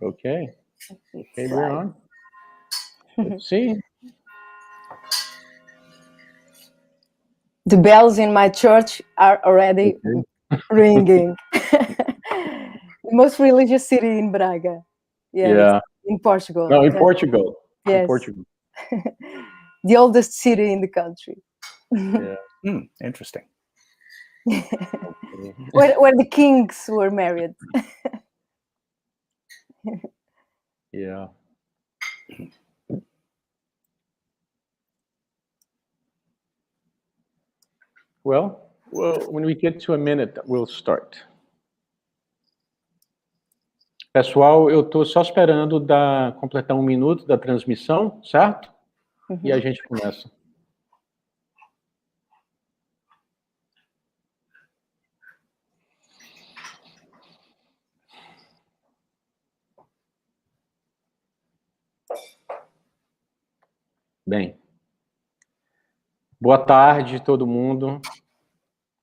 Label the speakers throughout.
Speaker 1: Okay. Okay, we're on. Let's see.
Speaker 2: The bells in my church are already ringing. The most religious city in Braga.
Speaker 1: Yeah.
Speaker 2: In Portugal.
Speaker 1: No, in Portugal.
Speaker 2: Yes.
Speaker 1: In Portugal.
Speaker 2: The oldest city in the country.
Speaker 3: Yeah. Interesting.
Speaker 2: where the kings were married.
Speaker 1: Yeah. Well, when we get to a minute, we'll start. Pessoal, eu estou só esperando completar 1 minuto da transmissão, certo? E a gente começa. Bem. Boa tarde, todo mundo.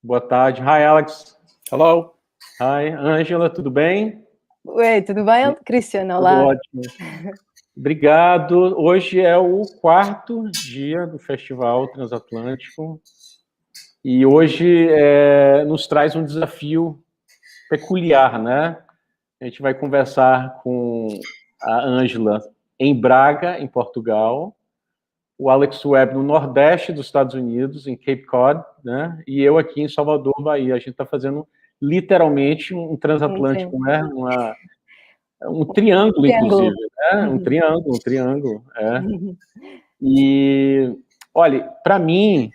Speaker 1: Boa tarde. Hi, Alex.
Speaker 3: Hello.
Speaker 1: Hi, Angela, tudo bem?
Speaker 2: Oi, tudo bem, Christian? Olá.
Speaker 1: Tudo ótimo. Obrigado. Hoje é o 4º dia do Festival Transatlântico e hoje nos traz um desafio peculiar, né? A gente vai conversar com a Angela em Braga, em Portugal, o Alex Webb no Nordeste dos Estados Unidos, em Cape Cod, né? E eu aqui em Salvador, Bahia. A gente está fazendo literalmente um transatlântico, né? Um triângulo, inclusive, né? Um triângulo, E, olha, para mim,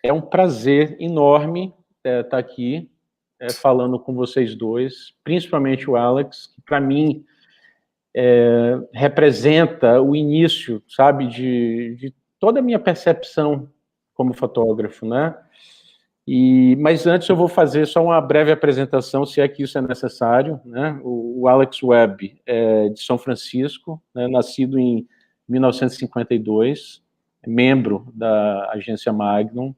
Speaker 1: é um prazer enorme estar aqui falando com vocês dois, principalmente o Alex, que para mim representa o início, sabe, de toda a minha percepção como fotógrafo, né? Mas antes eu vou fazer só uma breve apresentação, se é que isso é necessário, né? O Alex Webb é de São Francisco, né? Nascido em 1952, membro da Agência Magnum,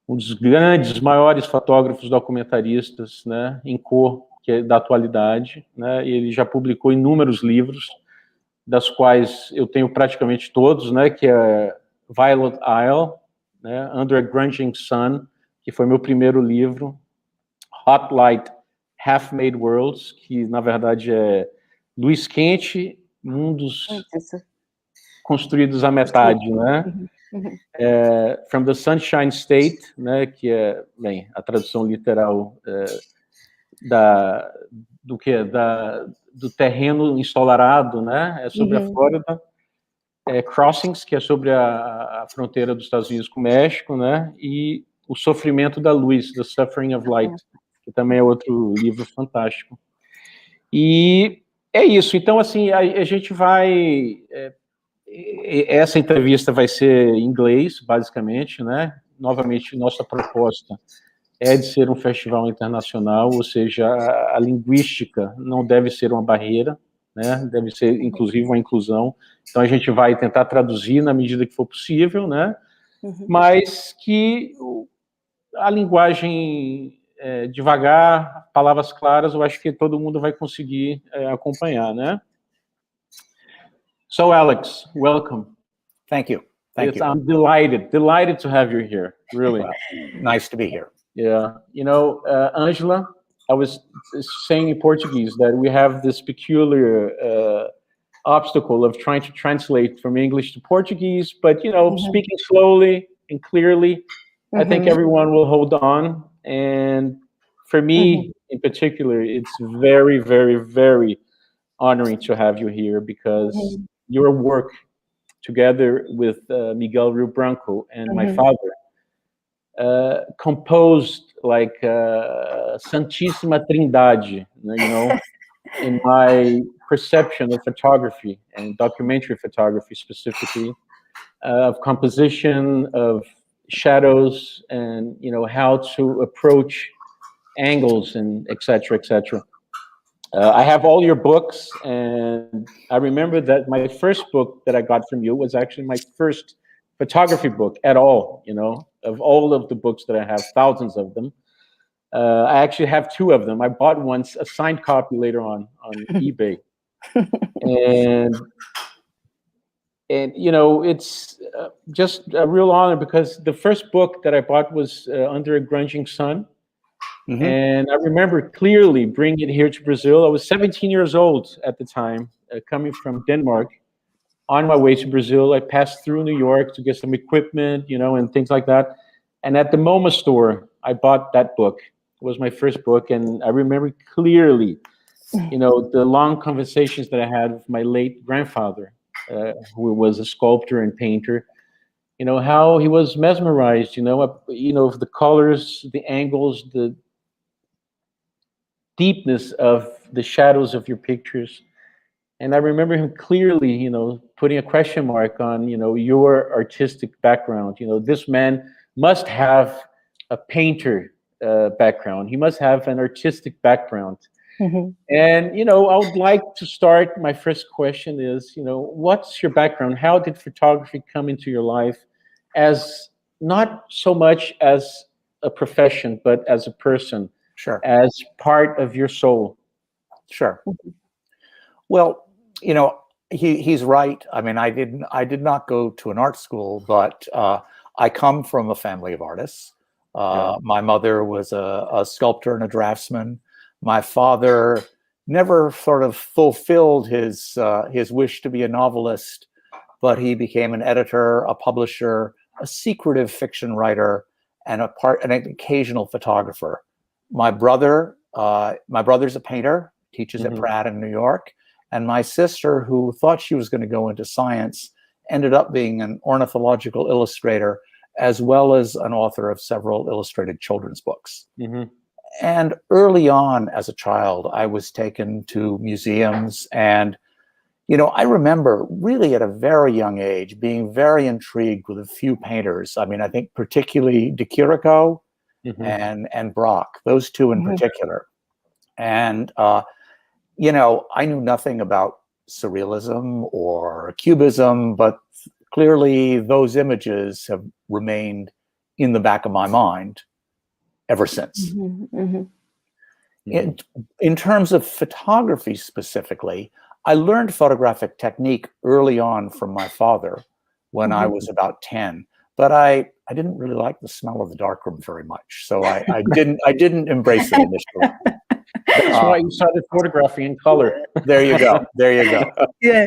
Speaker 1: um dos grandes, maiores fotógrafos documentaristas, né, em cor da atualidade, né? E ele já publicou inúmeros livros, das quais eu tenho praticamente todos, né? Que é Violet Isle, né? Under a Grudging Sun, que foi meu primeiro livro, Hot Light, Half-Made Worlds, que na verdade é Luz Quente, Mundos Construídos à Metade, né? From the Sunshine State, né? Que é, bem, a tradução literal do terreno ensolarado, né? É sobre a Flórida. Crossings, que é sobre a fronteira dos Estados Unidos com o México, né? E O Sofrimento da Luz, The Suffering of Light, que também é outro livro fantástico. E é isso. Então, assim, a gente vai... essa entrevista vai ser em inglês, basicamente, né? Novamente, nossa proposta é de ser um festival internacional, ou seja, a linguística não deve ser uma barreira, né? Deve ser, inclusive, uma inclusão. Então, a gente vai tentar traduzir na medida que for possível, né? Mas que a linguagem devagar, palavras claras, eu acho que todo mundo vai conseguir acompanhar, né? So, Alex, welcome.
Speaker 3: Thank you. Thank you.
Speaker 1: I'm delighted to have you here, really.
Speaker 3: Well, nice to be here.
Speaker 1: Yeah, you know, Angela, I was saying in Portuguese that we have this peculiar obstacle of trying to translate from English to Portuguese, but, you know, speaking slowly and clearly, I think everyone will hold on. And for me, in particular, it's very, very, very honoring to have you here because your work together with Miguel Rio Branco and my father composed like Santíssima Trindade, you know, in my perception of photography and documentary photography specifically, of composition, of shadows, and, you know, how to approach angles and et cetera, et cetera. I have all your books, and I remember that my first book that I got from you was actually my first photography book at all, you know, of all of the books that I have, thousands of them. I actually have two of them. I bought once a signed copy later on eBay, and you know, it's just a real honor because the first book that I bought was Under a Grunging Sun. Mm-hmm. And I remember clearly bringing it here to Brazil. I was 17 years old at the time, coming from Denmark. On my way to Brazil, I passed through New York to get some equipment, you know, and things like that. And at the MoMA store, I bought that book. It was my first book, and I remember clearly, you know, the long conversations that I had with my late grandfather, who was a sculptor and painter. You know, how he was mesmerized, you know, of the colors, the angles, the deepness of the shadows of your pictures. And I remember him clearly, you know, putting a question mark on, you know, your artistic background. You know, this man must have a painter background. He must have an artistic background. Mm-hmm. And, you know, I would like to start, my first question is, you know, what's your background? How did photography come into your life as not so much as a profession, but as a person?
Speaker 3: Sure.
Speaker 1: As part of your soul?
Speaker 3: Sure. Well, you know, he's right. I mean, I did not go to an art school, but I come from a family of artists. My mother was a sculptor and a draftsman. My father never sort of fulfilled his wish to be a novelist, but he became an editor, a publisher, a secretive fiction writer, and an occasional photographer. My brother's a painter, teaches at Pratt in New York. And my sister, who thought she was going to go into science, ended up being an ornithological illustrator, as well as an author of several illustrated children's books. Mm-hmm. And early on as a child, I was taken to museums. And, you know, I remember really at a very young age being very intrigued with a few painters. I mean, I think particularly De Chirico and Braque, those two in particular. And, you know, I knew nothing about surrealism or cubism, but clearly those images have remained in the back of my mind ever since. In terms of photography specifically, I learned photographic technique early on from my father when I was about 10, but I didn't really like the smell of the darkroom very much, so I didn't embrace it initially.
Speaker 1: That's why you started photographing in color.
Speaker 3: There you go.
Speaker 2: Yeah.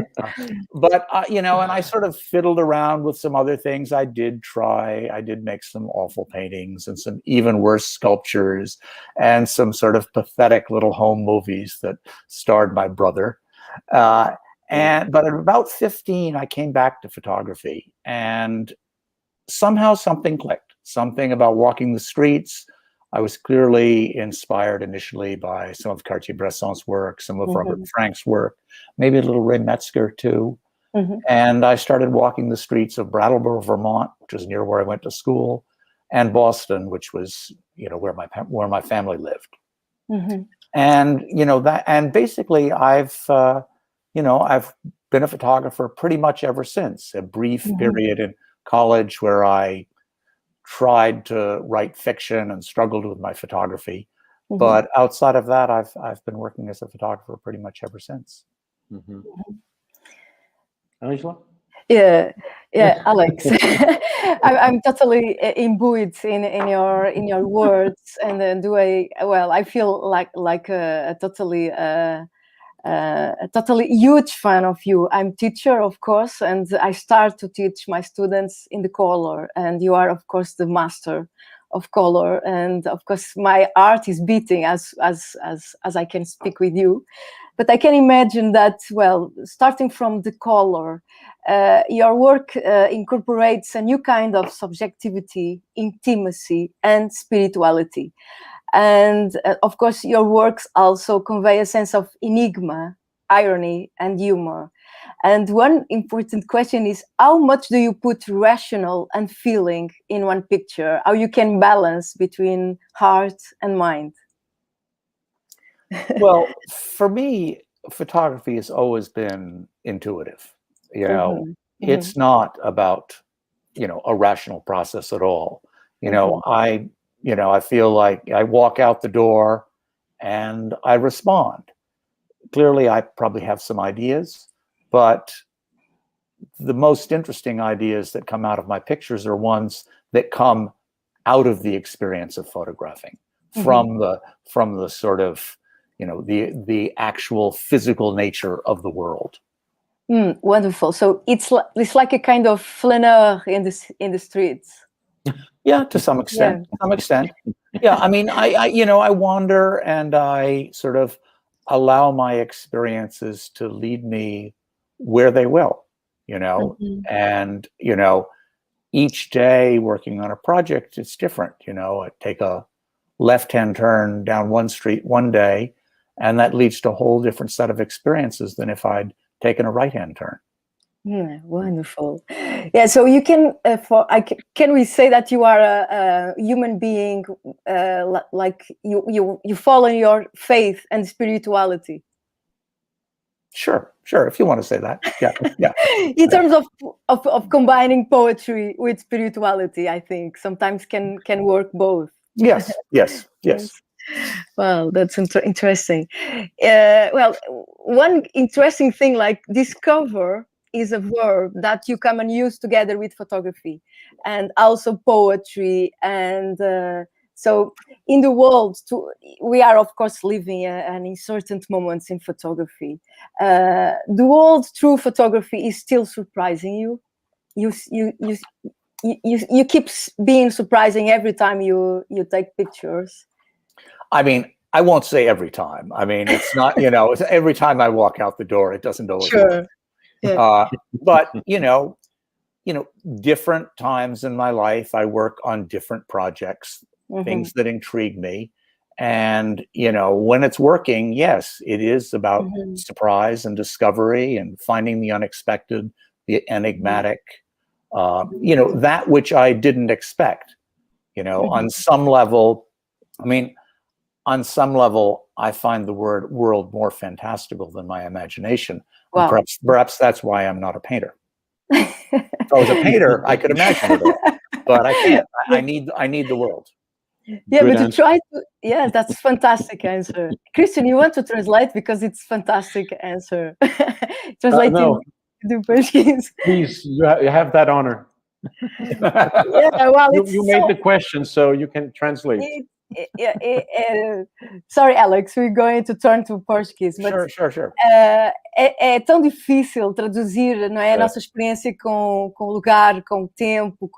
Speaker 3: But, you know, and I sort of fiddled around with some other things. I did make some awful paintings and some even worse sculptures and some sort of pathetic little home movies that starred my brother. But at about 15, I came back to photography, and somehow something clicked. Something about walking the streets. I was clearly inspired initially by some of Cartier-Bresson's work, some of Robert Frank's work, maybe a little Ray Metzger too. And I started walking the streets of Brattleboro, Vermont, which is near where I went to school, and Boston, which was, you know, where my family lived. And, you know, and basically I've been a photographer pretty much ever since. A brief period in college where I tried to write fiction and struggled with my photography. But outside of that, I've been working as a photographer pretty much ever since.
Speaker 1: Angela?
Speaker 2: Yeah, Alex. I'm totally imbued in your words, and then I feel like a totally huge fan of you. I'm teacher, of course, and I start to teach my students in the color, and you are, of course, the master of color. And of course, my heart is beating as I can speak with you. But I can imagine that, well, starting from the color, your work incorporates a new kind of subjectivity, intimacy, and spirituality. And of course, your works also convey a sense of enigma, irony, and humor. And one important question is, how much do you put rational and feeling in one picture? How you can balance between heart and mind?
Speaker 3: Well, for me, photography has always been intuitive. You know, it's not about, you know, a rational process at all. You know, I You know, I feel like I walk out the door and I respond. Clearly, I probably have some ideas, but the most interesting ideas that come out of my pictures are ones that come out of the experience of photographing, from the sort of, you know, the actual physical nature of the world.
Speaker 2: Wonderful. So it's like a kind of flaneur in the streets.
Speaker 3: Yeah, to some extent.
Speaker 2: Yeah.
Speaker 3: To some extent. Yeah, I mean, I you know, I wander and I sort of allow my experiences to lead me where they will, you know, and, you know, each day working on a project, it's different. You know, I take a left-hand turn down one street one day, and that leads to a whole different set of experiences than if I'd taken a right-hand turn.
Speaker 2: Yeah, wonderful. Yeah, so you can, can we say that you are a human being, like you follow your faith and spirituality?
Speaker 3: Sure, if you want to say that. Yeah, yeah.
Speaker 2: In terms of combining poetry with spirituality, I think sometimes can work both.
Speaker 3: Yes.
Speaker 2: Well, that's interesting. Well, one interesting thing, like discover, is a verb that you come and use together with photography and also poetry. And so in the world, we are, of course, living an uncertain moments in photography. The world through photography is still surprising you. You keep being surprising every time you take pictures.
Speaker 3: I mean, I won't say every time. I mean, it's not, you know, it's every time I walk out the door, it doesn't always work. Yeah. But, you know, different times in my life, I work on different projects, things that intrigue me. And, you know, when it's working, yes, it is about surprise and discovery and finding the unexpected, the enigmatic, you know, that which I didn't expect, you know, on some level. I mean, on some level, I find the world more fantastical than my imagination. Wow. Perhaps that's why I'm not a painter. If I was a painter, I could imagine it all, but I can't. I need the world.
Speaker 2: Yeah, good but answer. To try to, yeah, that's fantastic answer. Christian, you want to translate because it's fantastic answer. Translate
Speaker 1: no.
Speaker 2: in Portuguese.
Speaker 1: Please, you have that honor.
Speaker 2: Yeah, well,
Speaker 1: you made the question, so you can translate.
Speaker 2: Sorry, Alex, we're going to turn to Portuguese. But,
Speaker 3: sure.
Speaker 2: É tão difícil traduzir, não é, a nossa experiência com o lugar, com o tempo,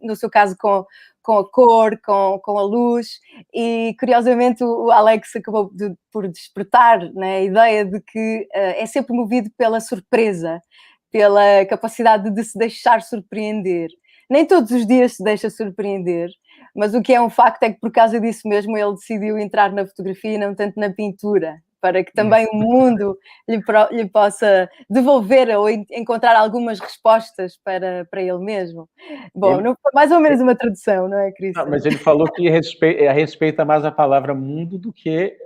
Speaker 2: no seu caso, com a cor, com a luz. E, curiosamente, o Alex acabou por despertar, né, a ideia de que é sempre movido pela surpresa, pela capacidade de se deixar surpreender. Nem todos os dias se deixa surpreender, mas o que é um facto é que por causa disso mesmo ele decidiu entrar na fotografia e não tanto na pintura, para que também o mundo lhe possa devolver ou encontrar algumas respostas para ele mesmo. Bom, não foi mais ou menos uma tradução, não é, Cristian?
Speaker 1: Não, mas ele falou que respeita mais a palavra mundo do que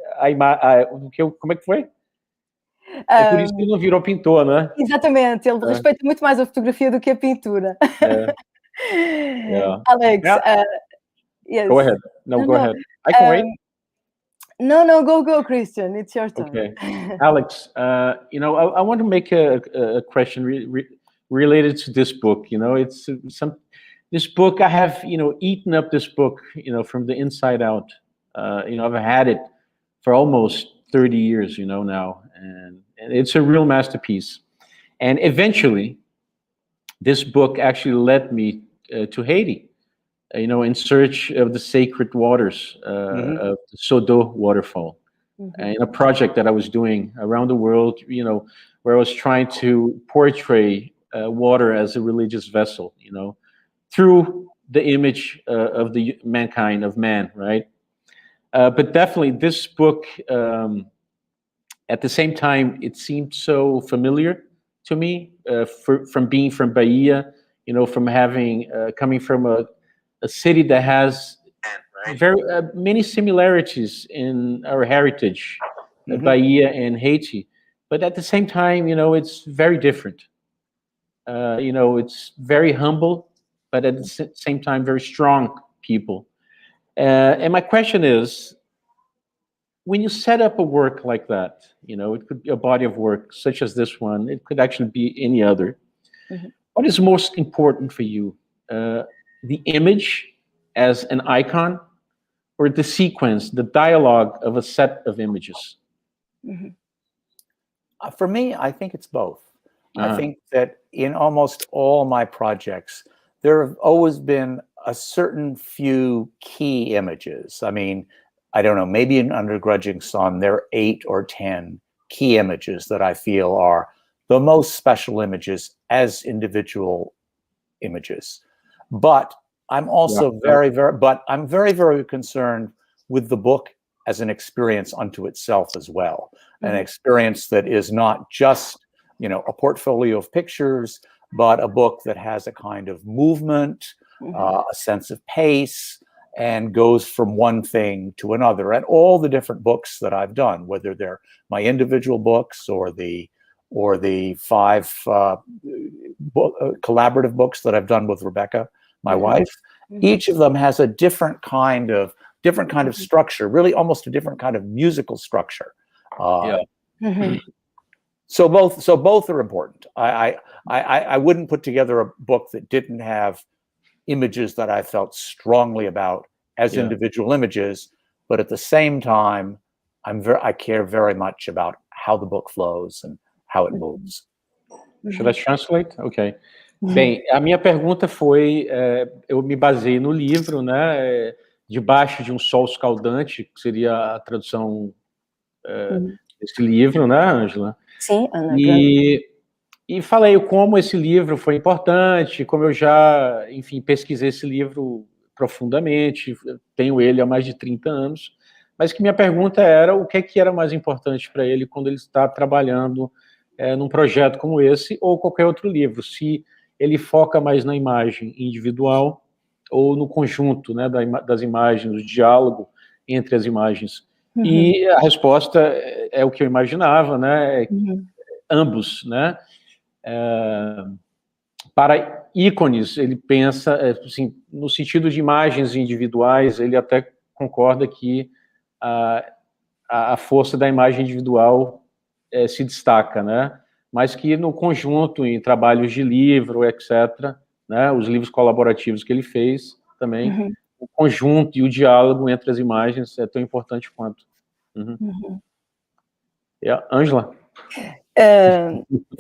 Speaker 1: como é que foi? É por isso que ele não virou pintor, né?
Speaker 2: Exatamente, ele respeita muito mais a fotografia do que a pintura.
Speaker 1: Yeah.
Speaker 2: Alex, yes.
Speaker 1: Go ahead. Go ahead. I can wait.
Speaker 2: No, go, Christian. It's your turn.
Speaker 1: Okay. Alex, you know, I want to make a question related to this book. You know, it's this book, I have, you know, eaten up this book, you know, from the inside out. You know, I've had it for almost 30 years, you know, now, and it's a real masterpiece. And eventually, this book actually led me to Haiti, you know, in search of the sacred waters of the Sodo waterfall, in a project that I was doing around the world, you know, where I was trying to portray water as a religious vessel, you know, through the image of the mankind, of man, right? But definitely this book, at the same time, it seemed so familiar to me, from being from Bahia, you know, from having, coming from a city that has very many similarities in our heritage, Bahia and Haiti. But at the same time, you know, it's very different. You know, it's very humble, but at the same time, very strong people. And my question is, when you set up a work like that, you know, it could be a body of work such as this one, it could actually be any other. What is most important for you? The image as an icon, or the sequence, the dialogue of a set of images?
Speaker 3: For me, I think it's both. I think that in almost all my projects, there have always been a certain few key images. I mean, I don't know, maybe in Under Grudging Sun, there are 8 or 10 key images that I feel are the most special images as individual images. But I'm also very, very concerned with the book as an experience unto itself as well. An experience that is not just, you know, a portfolio of pictures, but a book that has a kind of movement, a sense of pace, and goes from one thing to another. And all the different books that I've done, whether they're my individual books or the 5 collaborative books that I've done with Rebecca, my wife, each of them has a different kind of structure, really almost a different kind of musical structure. So both are important. I wouldn't put together a book that didn't have images that I felt strongly about as individual images, but at the same time, I care very much about how the book flows and how it moves.
Speaker 1: Should I translate? Ok. Bem, a minha pergunta foi, eu me baseei no livro, né, Debaixo de um Sol Escaldante, que seria a tradução desse livro, né, Ângela?
Speaker 2: Sim, Ana.
Speaker 1: E falei como esse livro foi importante, como eu já, enfim, pesquisei esse livro profundamente, tenho ele há mais de 30 anos, mas que minha pergunta era o que era mais importante para ele quando ele está trabalhando num projeto como esse ou qualquer outro livro, se ele foca mais na imagem individual ou no conjunto, né, das imagens, do diálogo entre as imagens. E a resposta é o que eu imaginava, né, ambos, né. Para ícones, ele pensa, assim, no sentido de imagens individuais, ele até concorda que a força da imagem individual se destaca, né? Mas que no conjunto, em trabalhos de livro, etc., né, os livros colaborativos que ele fez também, o conjunto e o diálogo entre as imagens é tão importante quanto. Angela?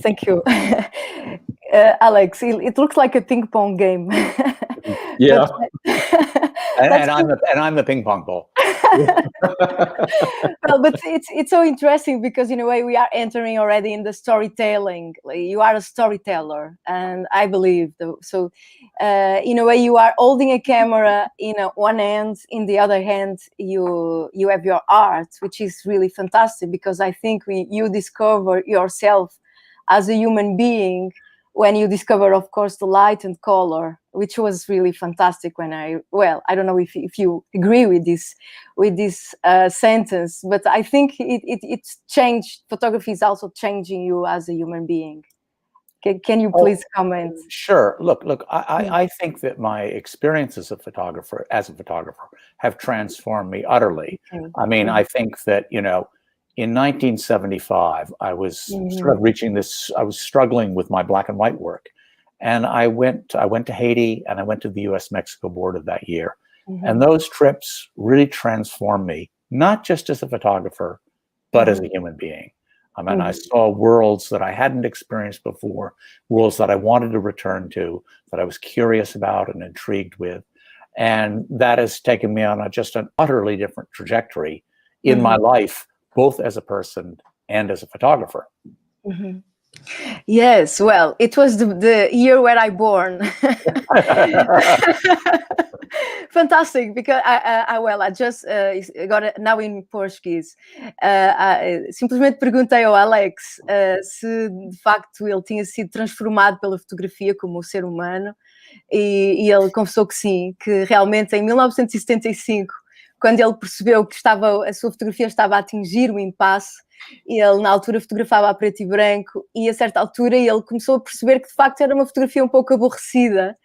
Speaker 2: Thank you. Alex, it looks like a ping pong game.
Speaker 1: Yeah.
Speaker 3: And I'm the ping pong ball.
Speaker 2: Well, but it's so interesting because in a way we are entering already in the storytelling. Like, you are a storyteller, and I believe so. In a way, you are holding a camera in one hand. In the other hand, you have your art, which is really fantastic because I think you discover yourself as a human being when you discover, of course, the light and color, which was really fantastic. I don't know if you agree with this sentence, but I think it's changed. Photography is also changing you as a human being. Can you please comment?
Speaker 3: Sure. Look. I think that my experience as a photographer have transformed me utterly. I mean, I think that, you know, in 1975, I was sort of I was struggling with my black and white work. And I went to Haiti and I went to the US-Mexico border that year. And those trips really transformed me, not just as a photographer, but as a human being. I mean, I saw worlds that I hadn't experienced before, worlds that I wanted to return to, that I was curious about and intrigued with. And that has taken me on just an utterly different trajectory in my life, both as a person and as a photographer.
Speaker 2: Yes, well, it was the year where I born. Fantastic, because I just got it now in Portuguese. Simplesmente perguntei ao Alex se de facto ele tinha sido transformado pela fotografia como ser humano, e ele confessou que sim, que realmente em 1975, quando ele percebeu que a sua fotografia estava a atingir o impasse, ele na altura fotografava a preto e branco, e a certa altura ele começou a perceber que de facto era uma fotografia um pouco aborrecida,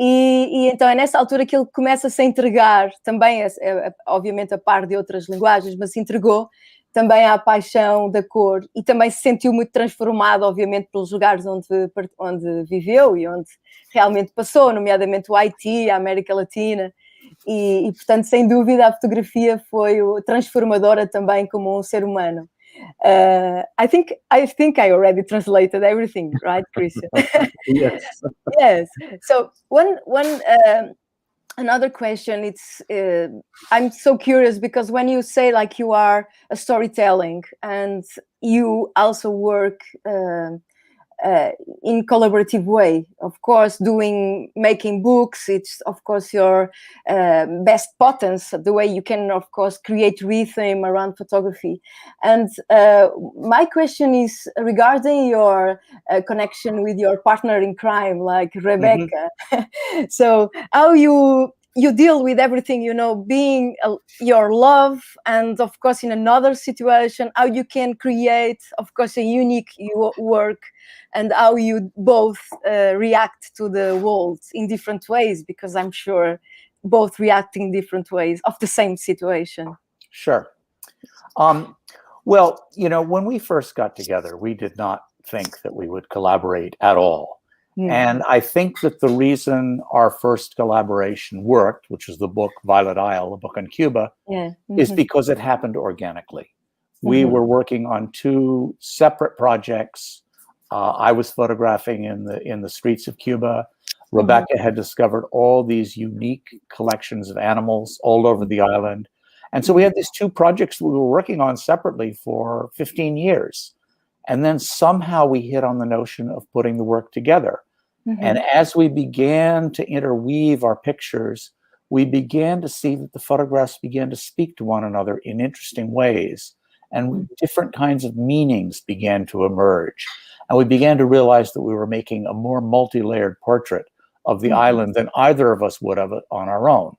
Speaker 2: E então é nessa altura que ele começa a se entregar, também, obviamente a par de outras linguagens, mas se entregou também à paixão da cor e também se sentiu muito transformado, obviamente, pelos lugares onde viveu e onde realmente passou, nomeadamente o Haiti, a América Latina, e portanto, sem dúvida, a fotografia foi transformadora também como um ser humano. I think I already translated everything, right, Christian?
Speaker 1: Yes.
Speaker 2: Yes. So another question. It's I'm so curious because when you say like you are a storytelling and you also work in collaborative way, of course, making books, it's of course your best potence, the way you can of course create rhythm around photography. And my question is regarding your connection with your partner in crime, like Rebecca. Mm-hmm. So how you deal with everything, being your love, and of course in another situation, how you can create, of course, a unique work, and how you both react to the world in different ways, because I'm sure both react in different ways of the same situation.
Speaker 3: Sure. Well, when we first got together, we did not think that we would collaborate at all. Mm. And I think that the reason our first collaboration worked, which was the book Violet Isle, a book on Cuba, is because it happened organically. We were working on two separate projects. I was photographing in the streets of Cuba. Rebecca had discovered all these unique collections of animals all over the island. And so we had these two projects we were working on separately for 15 years. And then somehow we hit on the notion of putting the work together. And as we began to interweave our pictures, we began to see that the photographs began to speak to one another in interesting ways. And different kinds of meanings began to emerge. And we began to realize that we were making a more multi-layered portrait of the island than either of us would have on our own.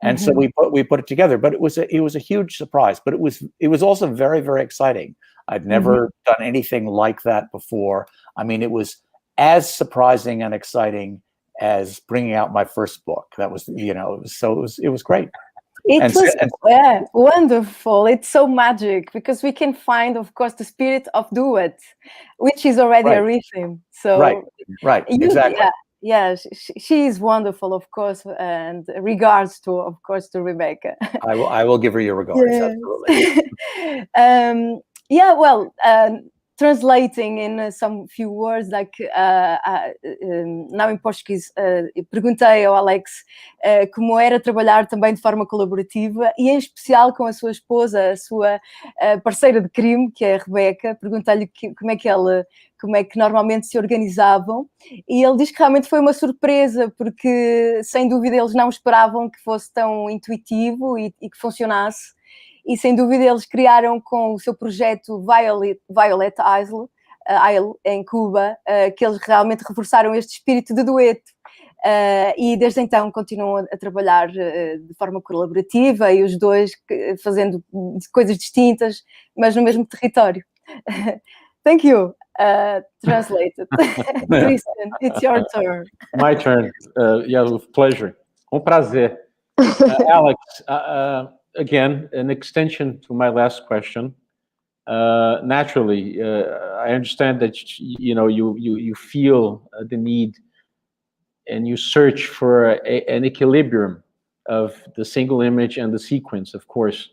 Speaker 3: And so we put it together. But it was a huge surprise. But it was also very, very exciting. I'd never done anything like that before. I mean, it was as surprising and exciting as bringing out my first book. That was, it was great.
Speaker 2: It was wonderful. It's so magic because we can find, of course, the spirit of duet, which is already a rhythm. So
Speaker 3: right, exactly.
Speaker 2: Yeah, she is wonderful, of course, and regards to, of course, to Rebecca.
Speaker 3: I will give her your regards.
Speaker 2: Absolutely. Translating in some few words, like now em português, perguntei ao Alex como era trabalhar também de forma colaborativa e em especial com a sua esposa, a sua parceira de crime, que é a Rebecca. Perguntei-lhe como é que normalmente se organizavam e ele diz que realmente foi uma surpresa porque sem dúvida eles não esperavam que fosse tão intuitivo e que funcionasse. E, sem dúvida, eles criaram com o seu projeto Violet Isle, em Cuba, que eles realmente reforçaram este espírito de dueto. E, desde então, continuam a trabalhar de forma colaborativa e os dois fazendo coisas distintas, mas no mesmo território. Thank you. Translated. Christian, it's your turn.
Speaker 1: My turn. Yeah, with pleasure. Um prazer. Alex, again, an extension to my last question. Naturally, I understand that you feel the need and you search for an equilibrium of the single image and the sequence, of course.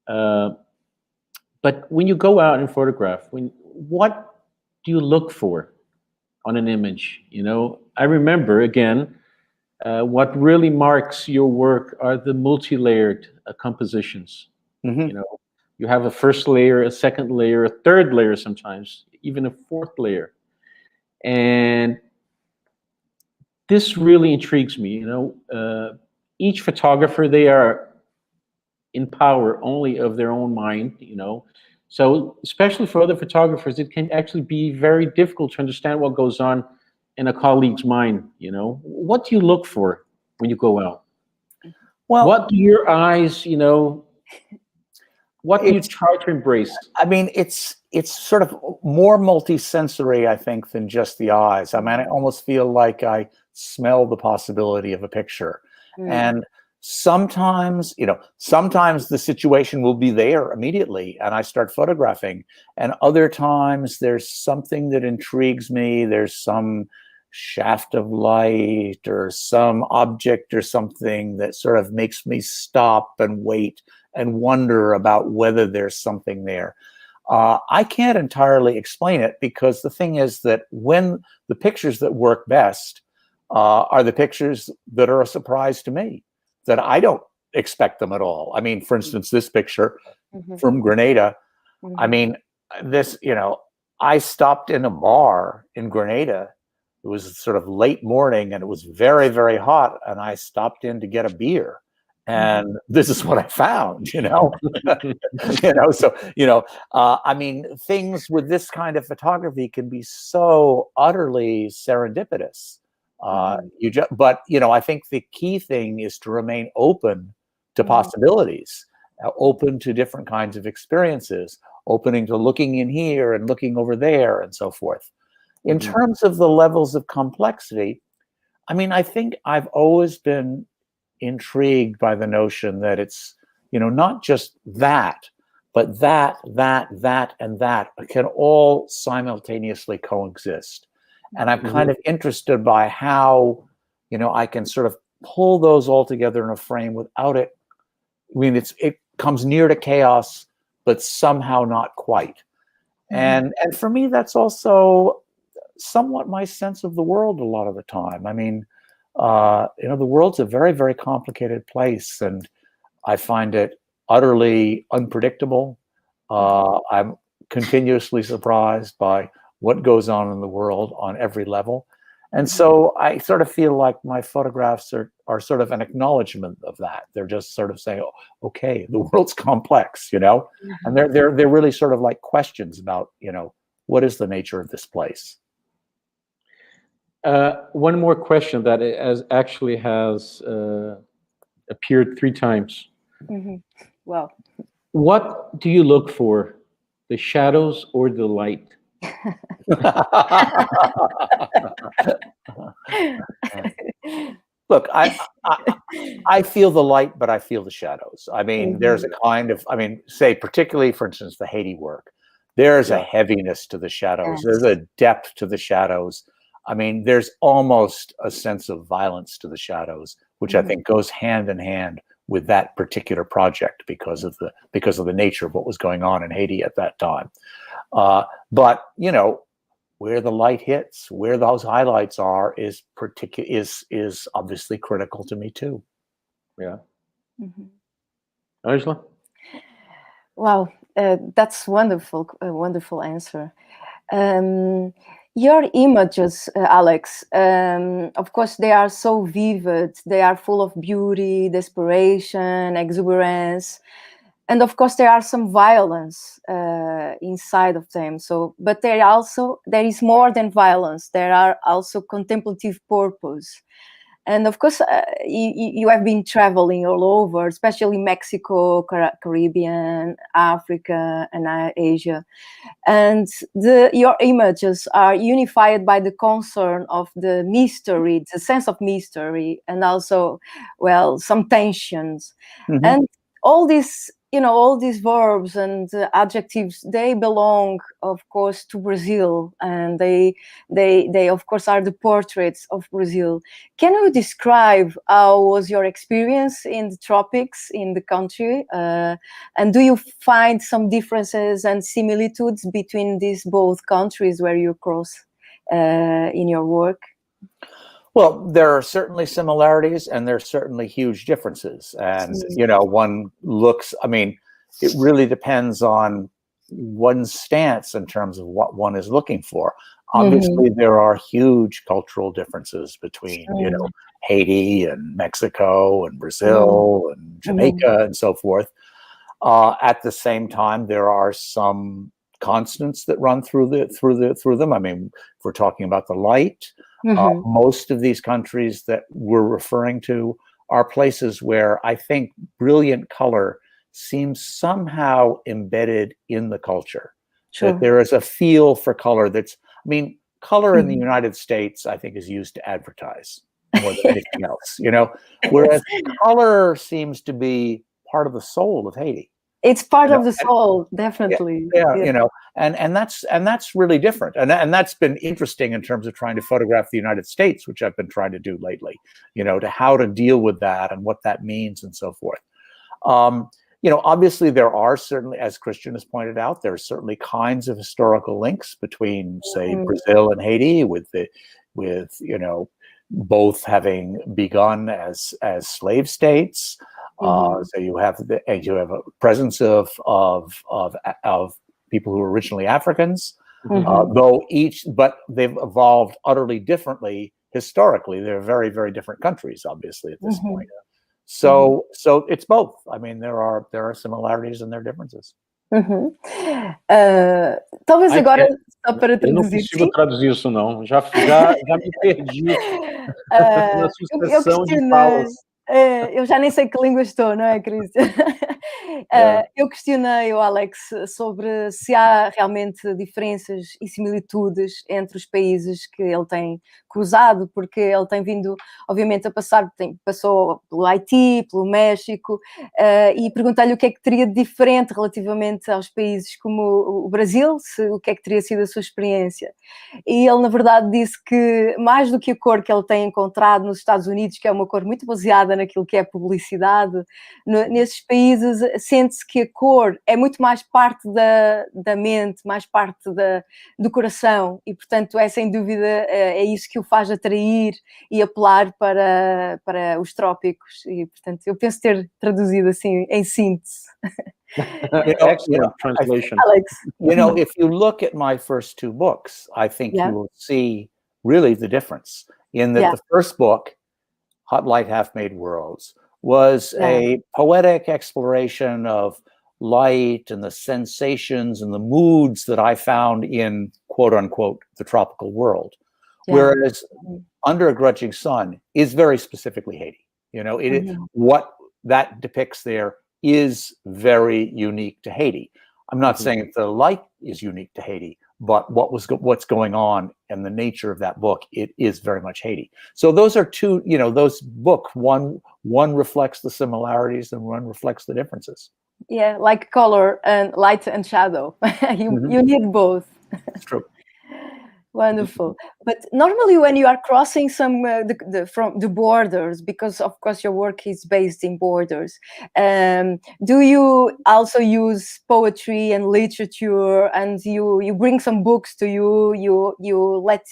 Speaker 1: But when you go out and photograph, what do you look for on an image? I remember again. What really marks your work are the multi-layered compositions. You have a first layer, a second layer, a third layer sometimes, even a fourth layer. And this really intrigues me. Each photographer, they are in power only of their own mind, So especially for other photographers, it can actually be very difficult to understand what goes on in a colleague's mind. What do you look for when you go out? Well, what do your eyes, what do you try to embrace?
Speaker 3: I mean, it's sort of more multi-sensory, I think, than just the eyes. I mean, I almost feel like I smell the possibility of a picture. And sometimes, sometimes the situation will be there immediately and I start photographing. And other times there's something that intrigues me. There's some shaft of light or some object or something that sort of makes me stop and wait and wonder about whether there's something there. I can't entirely explain it, because the thing is that when the pictures that work best are the pictures that are a surprise to me, that I don't expect them at all. I mean, for instance, this picture from Grenada, I mean, this, I stopped in a bar in Grenada. It was sort of late morning and it was very, very hot. And I stopped in to get a beer. And this is what I found, I mean, things with this kind of photography can be so utterly serendipitous. But I think the key thing is to remain open to possibilities, open to different kinds of experiences, opening to looking in here and looking over there and so forth. In terms of the levels of complexity, I mean, I think I've always been intrigued by the notion that it's, not just that, but that, and that can all simultaneously coexist. And I'm kind of interested by how, I can sort of pull those all together in a frame without it. I mean, it comes near to chaos, but somehow not quite. And for me, that's also somewhat my sense of the world a lot of the time. I mean, the world's a very, very complicated place, and I find it utterly unpredictable. I'm continuously surprised by what goes on in the world on every level. And so I sort of feel like my photographs are sort of an acknowledgement of that. They're just sort of saying, oh, okay, the world's complex, and they're really sort of like questions about, what is the nature of this place?
Speaker 1: One more question that actually has appeared 3 times.
Speaker 2: Wow.
Speaker 1: What do you look for, the shadows or the light?
Speaker 3: Look, I feel the light, but I feel the shadows. I mean, there's a kind of, say, particularly, for instance, the Haiti work, there's a heaviness to the shadows. There's a depth to the shadows. I mean, there's almost a sense of violence to the shadows, which I think goes hand in hand with that particular project because of the nature of what was going on in Haiti at that time. But where the light hits, where those highlights are, is obviously critical to me too.
Speaker 1: Yeah. Angela?
Speaker 2: Wow, that's wonderful. A wonderful answer. Your images, Alex, of course, they are so vivid. They are full of beauty, desperation, exuberance. And of course, there are some violence inside of them. But there is more than violence. There are also contemplative purpose. And of course, you have been traveling all over, especially Mexico, Caribbean, Africa, and Asia. And your images are unified by the concern of the mystery, the sense of mystery, and also, some tensions. And all these verbs and adjectives, they belong, of course, to Brazil, and they of course are the portraits of Brazil. Can you describe how was your experience in the tropics in the country, and do you find some differences and similitudes between these both countries where you cross in your work?
Speaker 3: Well, there are certainly similarities and there are certainly huge differences. And, one looks, it really depends on one's stance in terms of what one is looking for. Obviously, there are huge cultural differences between, Haiti and Mexico and Brazil and Jamaica and so forth. At the same time, there are some constants that run through them. If we're talking about the light, most of these countries that we're referring to are places where I think brilliant color seems somehow embedded in the culture. Sure. That there is a feel for color color in the United States, I think, is used to advertise. more than anything else, you know. Whereas color seems to be part of the soul of Haiti.
Speaker 2: It's part
Speaker 3: You know,
Speaker 2: of the soul, definitely.
Speaker 3: yeah, you know, and that's really different, and that's been interesting in terms of trying to photograph the United States, which I've been trying to do lately. You know, to how to deal with that and what that means and so forth. You know, obviously there are certainly, as Christian has pointed out, there are certainly kinds of historical links between, say, Brazil and Haiti, with you know, both having begun as slave states. So you have a presence of people who were originally Africans, but they've evolved utterly differently historically. They're very, very different countries, obviously, at this point. So it's both. I mean, there are similarities and there are differences.
Speaker 2: Talvez agora, só para traduzir.
Speaker 1: Eu não consigo traduzir isso, não. Já me perdi na sucessão de falas.
Speaker 2: Eu já nem sei que língua estou, não é, Cristian? Eu questionei o Alex sobre se há realmente diferenças e similitudes entre os países que ele tem cruzado, porque ele tem vindo, obviamente, a passou pelo Haiti, pelo México, e perguntei-lhe o que é que teria de diferente relativamente aos países como o Brasil, o que é que teria sido a sua experiência. E ele, na verdade, disse que mais do que a cor que ele tem encontrado nos Estados Unidos, que é uma cor muito baseada naquilo que é publicidade, nesses países sente-se que a cor é muito mais parte da mente, mais parte do coração, e portanto é sem dúvida é isso que o faz atrair e apelar para os trópicos, e portanto eu penso ter traduzido assim em síntese.
Speaker 1: Excellent translation.
Speaker 2: Alex.
Speaker 3: You know, if you look at my first two books, I think you will see really the difference in that the first book, Hot Light Half-Made Worlds, was a poetic exploration of light and the sensations and the moods that I found in, quote unquote, the tropical world. Whereas Under a Grudging Sun is very specifically Haiti. You know, it is, what that depicts there is very unique to Haiti. I'm not saying that the light is unique to Haiti, but what's going on and the nature of that book, it is very much Haiti. So those are two, you know, those books, one reflects the similarities and one reflects the differences.
Speaker 2: Yeah, like color and light and shadow. You need both.
Speaker 3: It's true.
Speaker 2: Wonderful. But normally when you are crossing some from the borders, because of course your work is based in borders, do you also use poetry and literature, and you bring some books to you let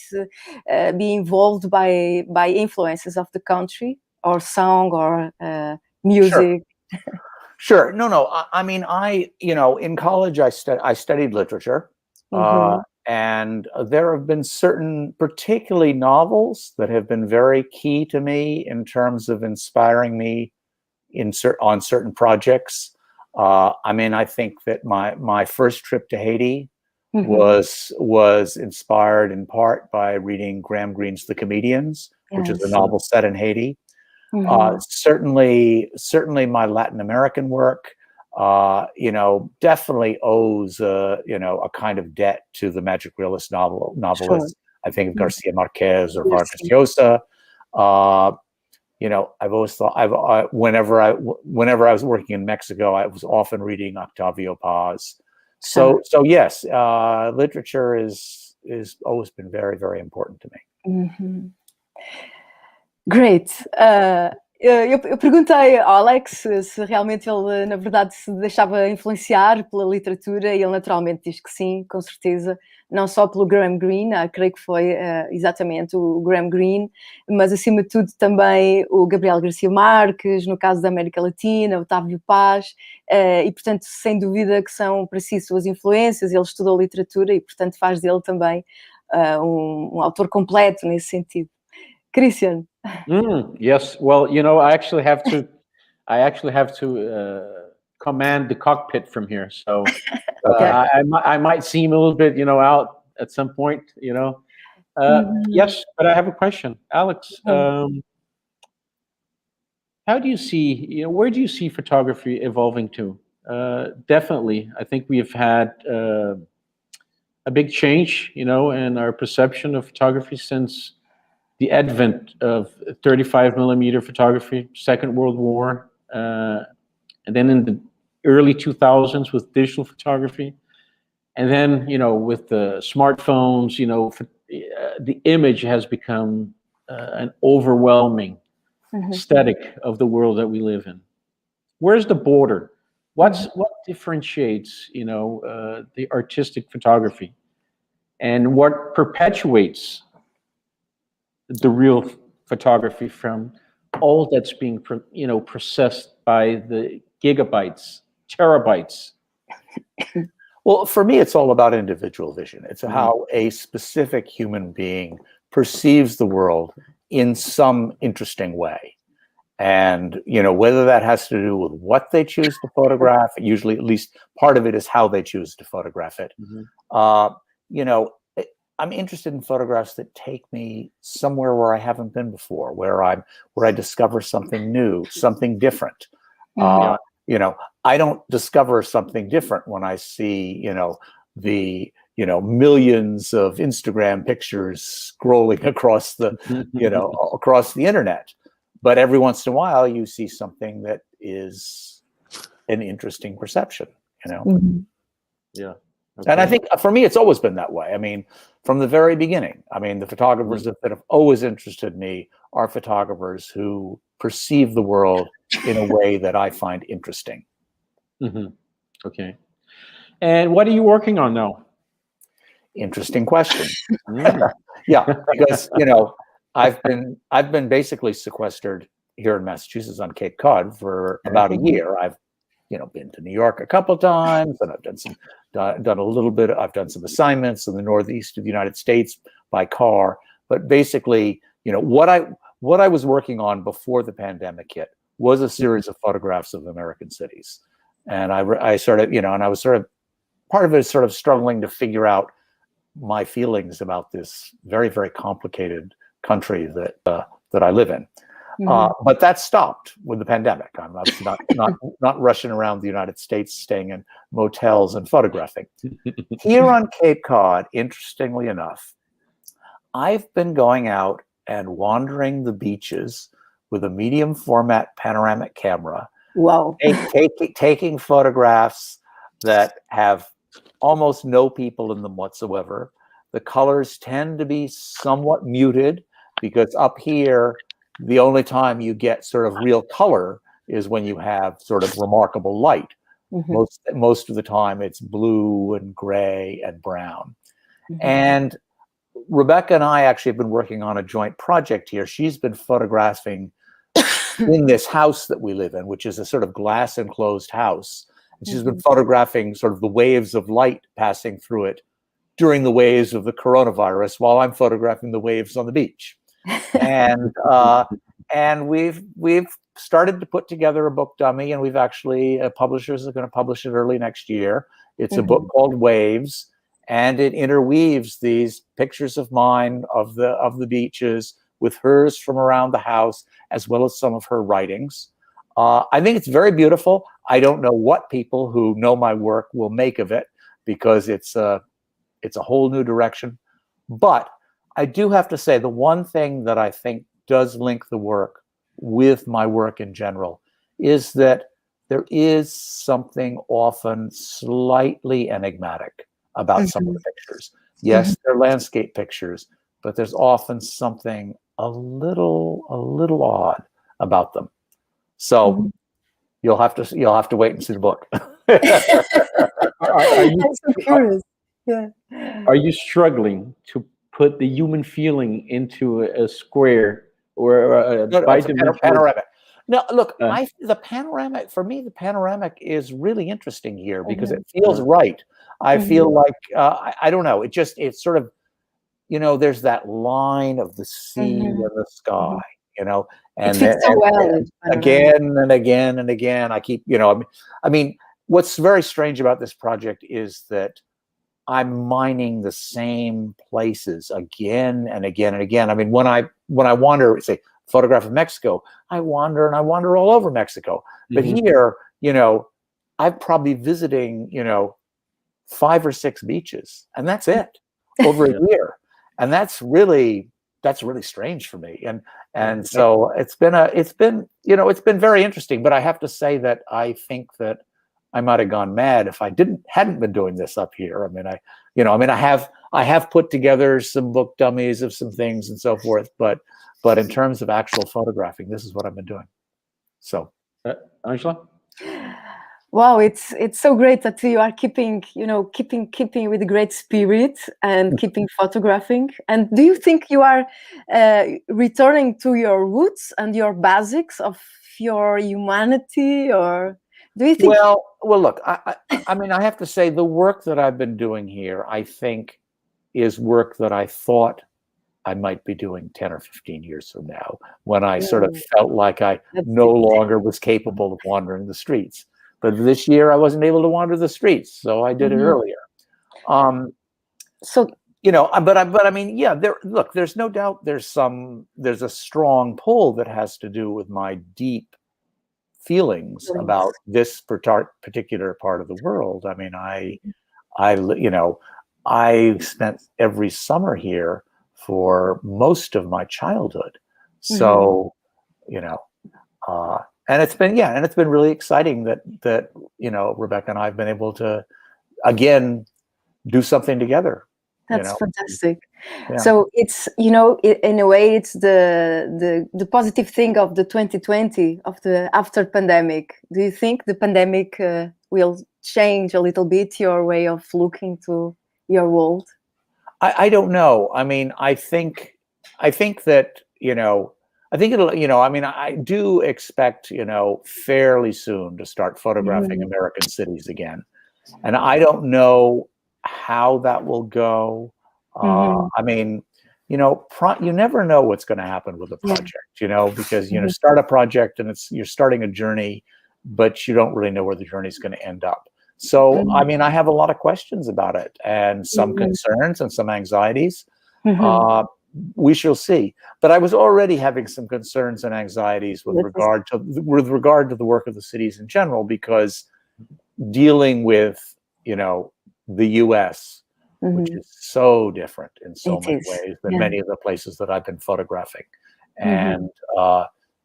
Speaker 2: be involved by influences of the country, or song, or music?
Speaker 3: Sure. No. I mean, you know, in college I studied literature. And there have been certain, particularly novels, that have been very key to me in terms of inspiring me on certain projects. I mean, I think that my first trip to Haiti was inspired in part by reading Graham Greene's The Comedians, which is a novel set in Haiti. Certainly my Latin American work, you know, definitely owes you know, a kind of debt to the magic realist novelists. I think of Garcia Marquez or Vargas Llosa. You know, I've always thought whenever I was working in Mexico, I was often reading Octavio Paz. So yes, literature is always been very, very important to me.
Speaker 2: Great. Eu perguntei ao Alex se realmente ele, na verdade, se deixava influenciar pela literatura, e ele naturalmente diz que sim, com certeza, não só pelo Graham Greene, creio que foi exatamente o Graham Greene, mas acima de tudo também o Gabriel Garcia Marques, no caso da América Latina, Otávio Paz, e portanto, sem dúvida que são para si suas influências. Ele estudou literatura e portanto faz dele também um autor completo nesse sentido. Christian.
Speaker 1: Yes. Well, you know, I actually have to command the cockpit from here. So I might seem a little bit, you know, out at some point, you know. Yes, but I have a question, Alex. How do you see, you know, where do you see photography evolving to? Definitely, I think we have had a big change, you know, in our perception of photography since the advent of 35 millimeter photography, Second World War, and then in the early 2000s with digital photography. And then, with the smartphones, the image has become an overwhelming aesthetic of the world that we live in. Where's the border? What differentiates, the artistic photography, and what perpetuates the real photography from all that's being, processed by the gigabytes, terabytes?
Speaker 3: Well, for me, it's all about individual vision. It's how a specific human being perceives the world in some interesting way. And, whether that has to do with what they choose to photograph, usually at least part of it is how they choose to photograph it. I'm interested in photographs that take me somewhere where I haven't been before, where I discover something new, something different. I don't discover something different when I see, the millions of Instagram pictures scrolling across the, across the internet. But every once in a while, you see something that is an interesting perception,
Speaker 1: Yeah.
Speaker 3: Okay. And I think for me, it's always been that way. I mean, from the very beginning, the photographers that have always interested me are photographers who perceive the world in a way that I find interesting.
Speaker 1: Okay. And what are you working on now?
Speaker 3: Interesting question. Yeah, because I've been basically sequestered here in Massachusetts on Cape Cod for about a year. I've been to New York a couple times, and I've done a little bit. I've done some assignments in the Northeast of the United States by car. But basically, what I was working on before the pandemic hit was a series of photographs of American cities, and I sort of, and I was sort of part of it is sort of struggling to figure out my feelings about this very, very complicated country that I live in. But that stopped with the pandemic. I'm not rushing around the United States, staying in motels and photographing. Here on Cape Cod, interestingly enough, I've been going out and wandering the beaches with a medium format panoramic camera.
Speaker 2: Wow.
Speaker 3: Taking photographs that have almost no people in them whatsoever. The colors tend to be somewhat muted because up here, the only time you get sort of real color is when you have sort of remarkable light. Most of the time it's blue and gray and brown. And Rebecca and I actually have been working on a joint project here. She's been photographing in this house that we live in, which is a sort of glass enclosed house. And she's been photographing sort of the waves of light passing through it during the waves of the coronavirus while I'm photographing the waves on the beach. And we've started to put together a book dummy, and we've actually publishers are going to publish it early next year. It's a book called Waves, and it interweaves these pictures of mine of the beaches with hers from around the house, as well as some of her writings. I think it's very beautiful. I don't know what people who know my work will make of it, because it's a whole new direction. But I do have to say, the one thing that I think does link the work with my work in general is that there is something often slightly enigmatic about some of the pictures. Yes, they're landscape pictures, but there's often something a little odd about them. So you'll have to wait and see the book.
Speaker 2: I'm so curious. Yeah.
Speaker 1: Are you struggling to put the human feeling into a square or a
Speaker 3: panoramic? No, look, the panoramic, for me, the panoramic is really interesting here because it feels right. I feel like, I don't know, it's sort of, there's that line of the sea and the sky, and, again and again and again, I keep, I mean, what's very strange about this project is that I'm mining the same places again and again and again. I mean, when I wander, say, photograph of Mexico, I wander all over Mexico. But here, I'm probably visiting, 5 or 6 beaches, and that's it over a year. And that's that's really strange for me. And so it's been very interesting. But I have to say that I think that I might have gone mad if I hadn't been doing this up here. I mean, I have put together some book dummies of some things and so forth, but in terms of actual photographing, this is what I've been doing. So,
Speaker 1: Angela?
Speaker 2: Wow, it's so great that you are keeping with great spirit and keeping photographing. And do you think you are returning to your roots and your basics of your humanity, or do you think?
Speaker 3: Well, look, I mean, I have to say the work that I've been doing here, I think, is work that I thought I might be doing 10 or 15 years from now, when I sort of felt like I no longer was capable of wandering the streets. But this year I wasn't able to wander the streets, so I did it earlier.
Speaker 2: So,
Speaker 3: but I mean, yeah, there's no doubt there's a strong pull that has to do with my deep feelings about this particular part of the world. I mean, I spent every summer here for most of my childhood. So, and it's been really exciting that Rebecca and I have been able to again do something together.
Speaker 2: That's fantastic. Yeah. So it's in a way it's the positive thing of the 2020 of the after pandemic. Do you think the pandemic will change a little bit your way of looking to your world?
Speaker 3: I don't know. I mean, I think that I think it'll, I mean, I do expect, fairly soon to start photographing American cities again. And I don't know how that will go. I mean, you never know what's going to happen with a project, because, start a project and you're starting a journey, but you don't really know where the journey is going to end up. So, I mean, I have a lot of questions about it and some concerns and some anxieties. We shall see. But I was already having some concerns and anxieties with regard to the work of the cities in general, because dealing with, the U.S., which is so different in so many ways than many of the places that I've been photographing, and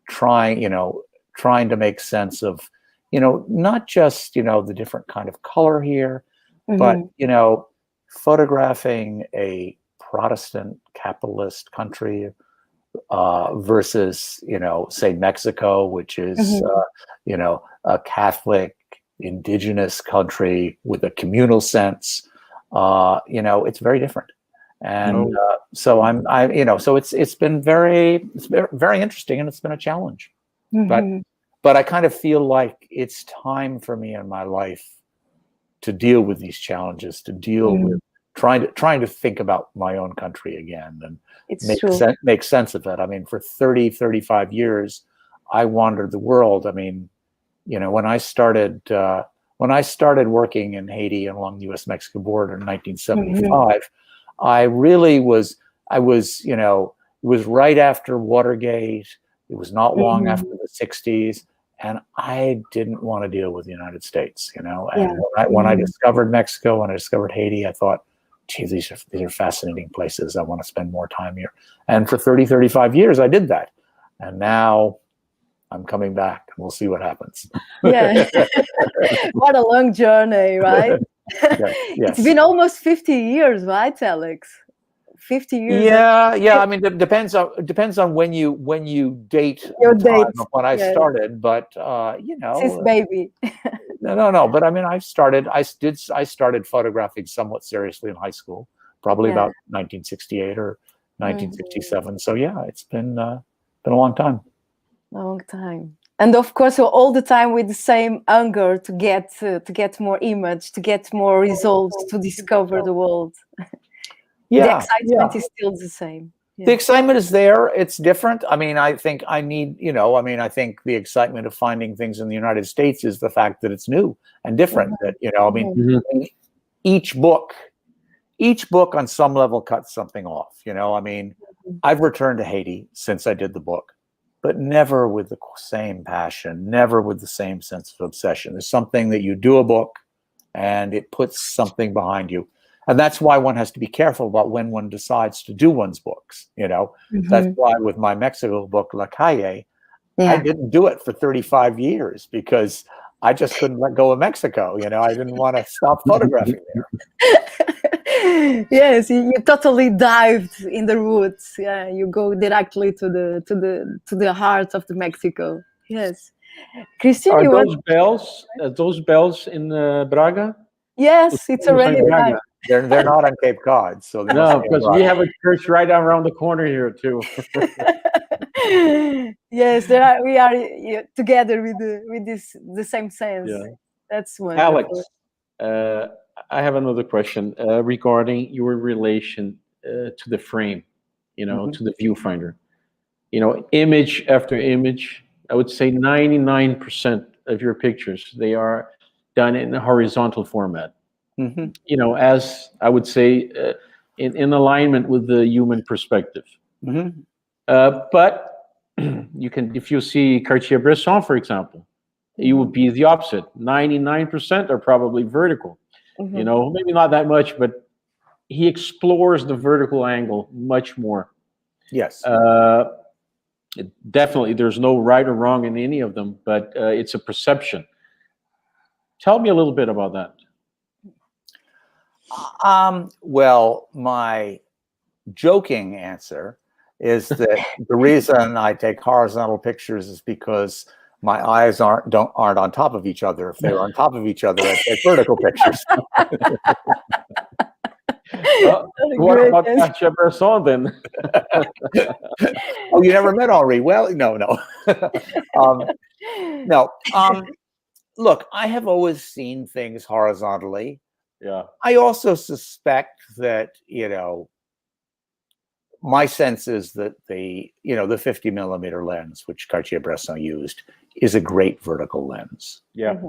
Speaker 3: trying to make sense of, not just, the different kind of color here, but, photographing a Protestant capitalist country versus, say Mexico, which is, a Catholic indigenous country with a communal sense. It's very different. And so so it's been very interesting, and it's been a challenge. But I kind of feel like it's time for me in my life to deal with these challenges, to deal with trying to think about my own country again and make sense of it. I mean, for 35 years, I wandered the world. I mean, when I started working in Haiti and along the U.S.-Mexico border in 1975, it was right after Watergate. It was not long after the 60s. And I didn't want to deal with the United States, And when I discovered Mexico and I discovered Haiti, I thought, gee, these are fascinating places. I want to spend more time here. And for 35 years, I did that. And now I'm coming back, and we'll see what happens. Yeah.
Speaker 2: What a long journey, right?
Speaker 3: Yes.
Speaker 2: It's been almost 50 years, right, Alex? 50 years.
Speaker 3: Yeah. I mean, it depends on when you date
Speaker 2: your date
Speaker 3: of when I started, but
Speaker 2: Sis baby.
Speaker 3: No. But I mean, I started photographing somewhat seriously in high school, probably about 1968 or 1967. So yeah, it's been a long time.
Speaker 2: Long time. And of course, all the time with the same hunger to get more image, to get more results, to discover the world. The excitement is still the same.
Speaker 3: The excitement is there. It's different. I mean, I think I think the excitement of finding things in the United States is the fact that it's new and different. That, each book on some level cuts something off. I mean, I've returned to Haiti since I did the book, but never with the same passion, never with the same sense of obsession. There's something that you do a book and it puts something behind you. And that's why one has to be careful about when one decides to do one's books. That's why with my Mexico book, La Calle, I didn't do it for 35 years because I just couldn't let go of Mexico. I didn't want to stop photographing there.
Speaker 2: Yes, you totally dived in the roots. Yeah, you go directly to the heart of the Mexico. Yes, Christian,
Speaker 1: Are those bells in Braga?
Speaker 2: Yes, it's already
Speaker 3: Braga. They're not on Cape Cod, so
Speaker 1: no, because we have a church right around the corner here too.
Speaker 2: Yes, we are together with the same sense. Yeah. That's wonderful.
Speaker 1: Alex, I have another question regarding your relation to the frame, to the viewfinder. Image after image, I would say 99% of your pictures, they are done in a horizontal format. As I would say, in alignment with the human perspective. But you can, if you see Cartier-Bresson, for example, you would be the opposite. 99% are probably vertical. Maybe not that much, but he explores the vertical angle much more.
Speaker 3: Yes.
Speaker 1: Definitely, there's no right or wrong in any of them, but it's a perception. Tell me a little bit about that.
Speaker 3: Well, my joking answer is that the reason I take horizontal pictures is because my eyes aren't on top of each other. If they were on top of each other, I'd take vertical pictures.
Speaker 1: What about Cartier-Bresson then?
Speaker 3: Oh, you never met Henri? Well, no. Look, I have always seen things horizontally.
Speaker 1: Yeah.
Speaker 3: I also suspect that, my sense is that the 50 millimeter lens, which Cartier-Bresson used, is a great vertical lens.
Speaker 1: Yeah.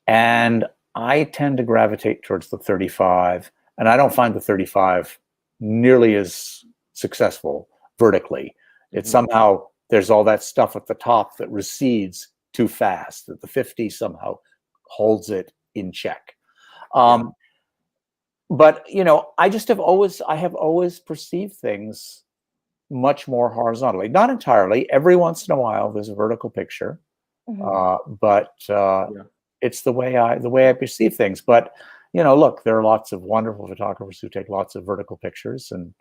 Speaker 3: And I tend to gravitate towards the 35, and I don't find the 35 nearly as successful vertically. It's somehow, there's all that stuff at the top that recedes too fast, that the 50 somehow holds it in check. But I have always perceived things much more horizontally. Not entirely. Every once in a while, there's a vertical picture, but it's the way I perceive things. But look, there are lots of wonderful photographers who take lots of vertical pictures, and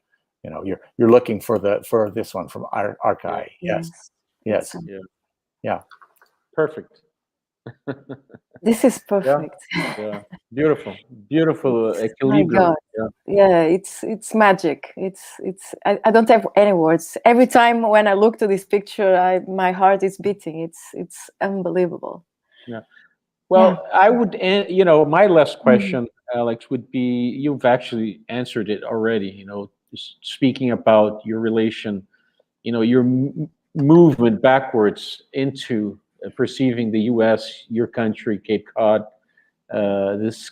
Speaker 3: you're looking for this one from Archive. Yes. Yeah.
Speaker 1: Perfect.
Speaker 2: This is perfect.
Speaker 1: Yeah. Beautiful equilibrium.
Speaker 2: Yeah, it's magic. I don't have any words. Every time when I look to this picture, my heart is beating. It's unbelievable.
Speaker 1: Yeah. Well, I would, my last question, Alex, would be, you've actually answered it already. Just speaking about your relation, your movement backwards into perceiving the U.S., your country, Cape Cod, this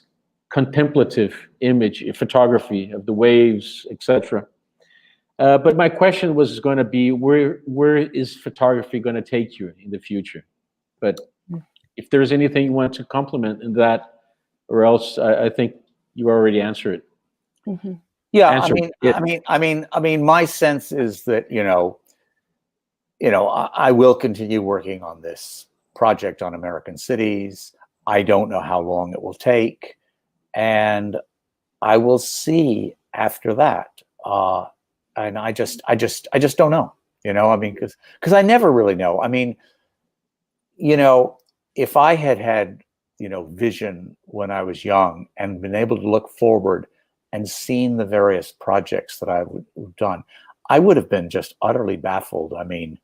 Speaker 1: contemplative image, photography of the waves, etc. But my question was going to be, where is photography going to take you in the future? But if there's anything you want to compliment in that, or else I think you already answered it.
Speaker 3: Yeah, I mean, my sense is that I will continue working on this project on American cities. I don't know how long it will take, and I will see after that. And I just don't know. Because I never really know. I mean, if I had vision when I was young and been able to look forward and seen the various projects that I've done, I would have been just utterly baffled. I mean,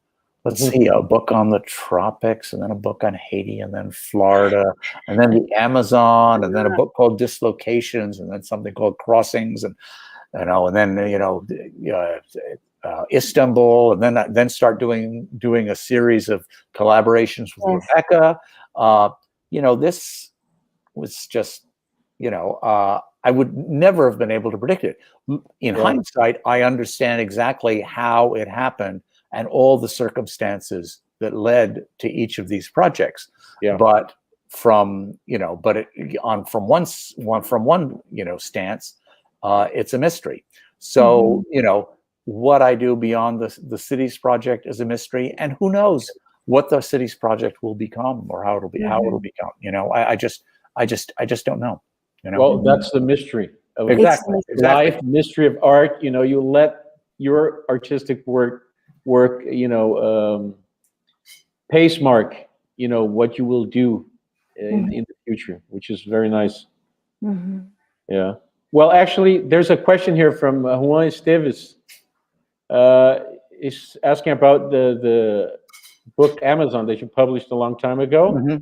Speaker 3: let's see, a book on the tropics, and then a book on Haiti, and then Florida, and then the Amazon, and then a book called Dislocations, and then something called Crossings, and and then Istanbul, and then start doing a series of collaborations with Rebecca. This was just, I would never have been able to predict it. In hindsight, I understand exactly how it happened and all the circumstances that led to each of these projects. Yeah. But from, but from one stance, it's a mystery. So, what I do beyond the cities project is a mystery, and who knows what the cities project will become or how it'll become. I just don't know.
Speaker 1: Well, that's the mystery of
Speaker 3: Exactly.
Speaker 1: life, mystery of art. You let your artistic work, pace mark, what you will do in the future, which is very nice. Yeah. Well, actually, there's a question here from Juan Esteves. Is asking about the book Amazon that you published a long time ago,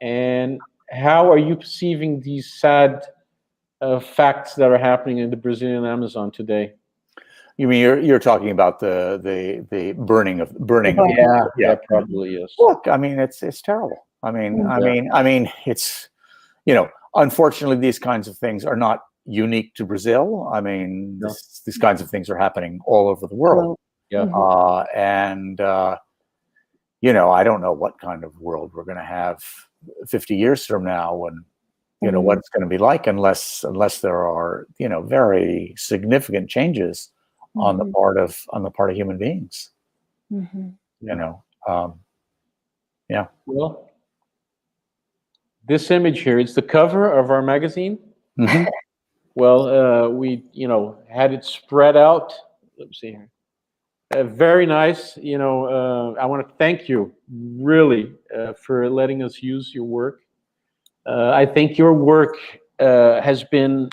Speaker 1: and how are you perceiving these sad facts that are happening in the Brazilian Amazon today?
Speaker 3: You mean you're talking about the burning of
Speaker 1: Yeah, probably, yes.
Speaker 3: Look, I mean, it's terrible. I mean, it's, unfortunately, these kinds of things are not unique to Brazil. I mean, these kinds of things are happening all over the world. And I don't know what kind of world we're going to have 50 years from now, and what it's going to be like, unless there are very significant changes on the part of human beings. Yeah.
Speaker 1: Well, this image here, it's the cover of our magazine. Well, we had it spread out. Let me see here. Very nice. I want to thank you really for letting us use your work. I think your work has been,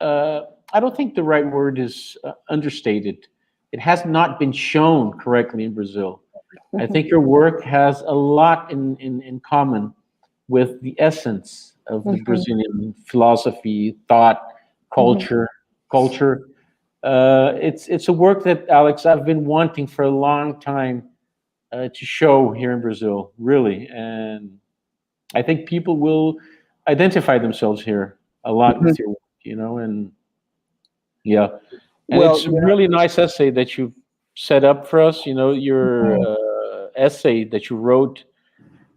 Speaker 1: I don't think the right word is understated. It has not been shown correctly in Brazil. I think your work has a lot in common with the essence of the Brazilian philosophy, thought, culture. It's a work that, Alex, I've been wanting for a long time to show here in Brazil, really. And I think people will identify themselves here a lot with your work, and yeah. And it's a really nice essay that you set up for us, your essay that you wrote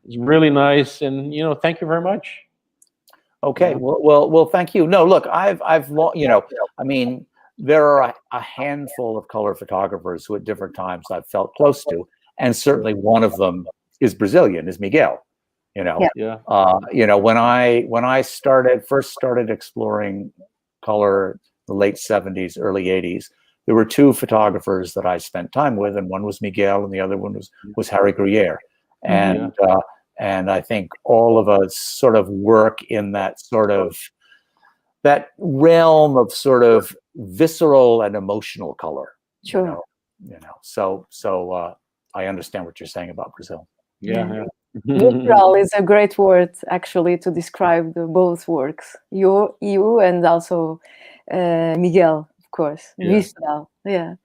Speaker 1: is really nice, and thank you very much.
Speaker 3: Okay, well, thank you. No, look, I've I mean, there are a handful of color photographers who at different times I've felt close to, and certainly one of them is Brazilian, is Miguel. When I first started exploring color, the late 70s, early 80s, there were two photographers that I spent time with, and one was Miguel, and the other one was Harry Gruyere. And I think all of us sort of work in that that realm of sort of visceral and emotional color.
Speaker 2: Sure.
Speaker 3: So I understand what you're saying about Brazil.
Speaker 1: Yeah.
Speaker 2: Visceral is a great word, actually, to describe both works. You and also Miguel, of course. Visceral, yeah.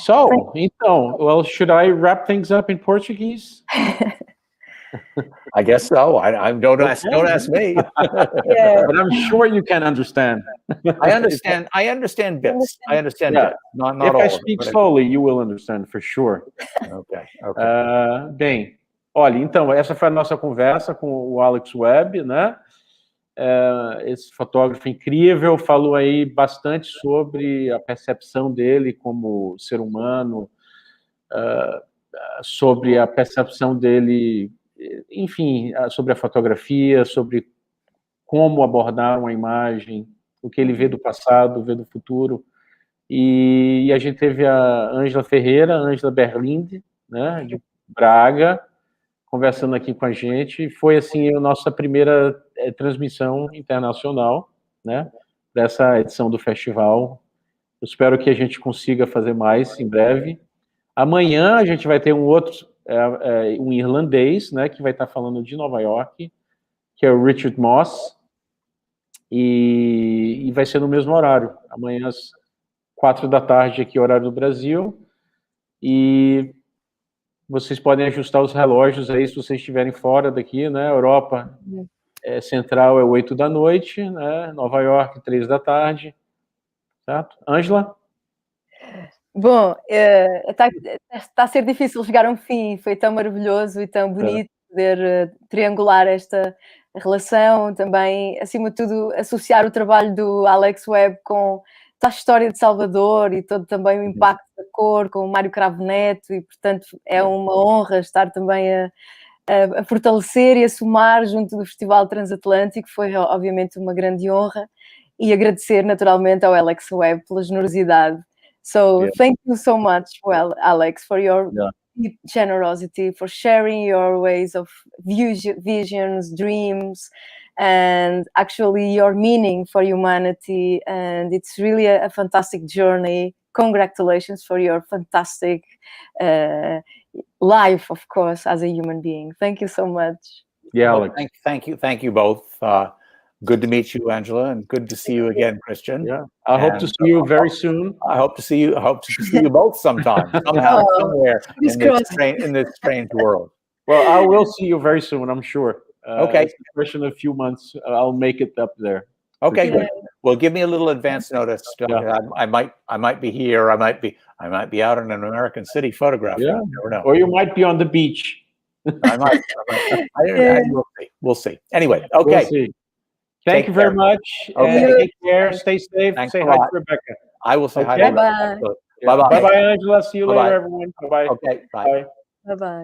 Speaker 1: So, então, well, should I wrap things up in Portuguese?
Speaker 3: I guess so. I don't ask me.
Speaker 1: But I'm sure you can understand.
Speaker 3: I understand bits. I understand bits. Not
Speaker 1: if
Speaker 3: all
Speaker 1: I
Speaker 3: of
Speaker 1: speak
Speaker 3: it,
Speaker 1: slowly, you will understand for sure.
Speaker 3: Okay.
Speaker 1: Bem, olha, então, essa foi a nossa conversa com o Alex Webb, né? Esse fotógrafo incrível, falou aí bastante sobre a percepção dele como ser humano, sobre a percepção dele, enfim, sobre a fotografia, sobre como abordar uma imagem, o que ele vê do passado, vê do futuro. E a gente teve a Ângela Ferreira, Ângela Berlinde, né, de Braga, conversando aqui com a gente. Foi, assim, a nossa primeira transmissão internacional, né, dessa edição do festival. Eu espero que a gente consiga fazer mais em breve. Amanhã a gente vai ter um outro, um irlandês, né, que vai estar falando de Nova York, que é o Richard Moss, e vai ser no mesmo horário, amanhã às 4 da tarde aqui, horário do Brasil, e vocês podem ajustar os relógios aí se vocês estiverem fora daqui, né, Europa Central é 8 da noite, né, Nova York 3 da tarde, certo? Ângela?
Speaker 2: Bom, está a ser difícil chegar a um fim, foi tão maravilhoso e tão bonito poder triangular esta relação, também, acima de tudo, associar o trabalho do Alex Webb com a história de Salvador e todo também o impacto da cor com o Mário Cravo Neto, e portanto é uma honra estar também a fortalecer e a somar junto do Festival Transatlântico. Foi obviamente uma grande honra, e agradecer naturalmente ao Alex Webb pela generosidade. So thank you so much, Alex, for your deep generosity, for sharing your ways of visions, dreams, and actually your meaning for humanity. And it's really a fantastic journey. Congratulations for your fantastic life, of course, as a human being. Thank you so much.
Speaker 1: Yeah,
Speaker 3: well, thank you both. Good to meet you, Angela, and good to see you again, Christian.
Speaker 1: Yeah, I hope to see you very soon.
Speaker 3: I hope to see you both sometime, somehow, somewhere in this strange world.
Speaker 1: Well, I will see you very soon, I'm sure.
Speaker 3: Okay.
Speaker 1: It's a question of a few months. I'll make it up there.
Speaker 3: Okay, good. Well, give me a little advance notice. I might be here. I might be out in an American city photographing.
Speaker 1: Yeah.
Speaker 3: You never know.
Speaker 1: Or you might be on the beach.
Speaker 3: I might. We'll see. Anyway, okay.
Speaker 1: We'll see. Thank you very much.
Speaker 3: Okay.
Speaker 1: Take care. Stay safe.
Speaker 3: Thanks
Speaker 1: say
Speaker 3: a
Speaker 1: hi
Speaker 3: lot.
Speaker 1: to Rebecca.
Speaker 3: I will say hi.
Speaker 2: Bye-bye.
Speaker 3: Bye-bye.
Speaker 1: Bye-bye, Angela. See you later, everyone. Bye-bye.
Speaker 3: Okay, bye.
Speaker 2: Bye-bye.